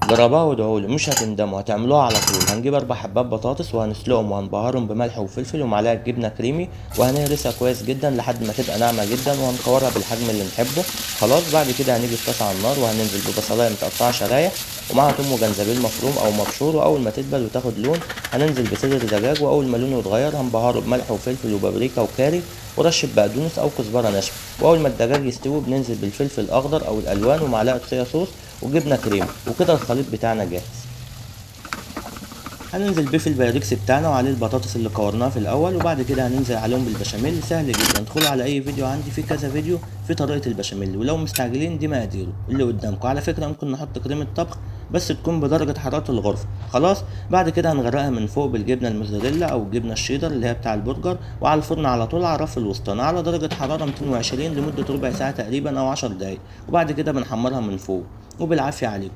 جربوها وادعولي مش هتندموا، هتعملوها على طول. هنجيب 4 حبات بطاطس وهنسلقهم وهنبهرهم بملح وفلفل ومعلقه جبنه كريمي، وهنهرسها كويس جدا لحد ما تبقى ناعمه جدا، وهنكورها بالحجم اللي نحبه. خلاص بعد كده هنيجي في طاسه على النار وهننزل ببصلايه متقطعه شرايح ومعاها توم وجنزبيل مفروم او مبشور، واول ما تدبل وتاخد لون هننزل بصدر دجاج، واول ما لونه يتغير هنبهره بملح وفلفل وبابريكا وكاري ورشه بقدونس او كزبره ناشفه، واول ما الدجاج يستوي بننزل بالفلفل الاخضر او الالوان ومعلقه صويا صوص وجبنه كريمي، وكده الخليط بتاعنا جاهز. هننزل بيه في البايركس بتاعنا وعليه البطاطس اللي كورناها في الاول، وبعد كده هننزل عليهم بالبشاميل. سهل جدا، ادخلوا على اي فيديو عندي في كذا فيديو في طريقه البشاميل، ولو مستعجلين دي مقاديره اللي قدامكم. على فكره ممكن نحط كريمه طبخ بس تكون بدرجه حراره الغرفه. خلاص بعد كده هنغرقها من فوق بالجبنه الموزاريلا او الجبنه الشيدر اللي هي بتاع البرجر، وعلى الفرن على طول على الرف الوسطاني على درجه حراره 220 لمده ربع ساعه تقريبا او 10 دقايق، وبعد كده بنحمرها من فوق. وبالعافيه عليكم.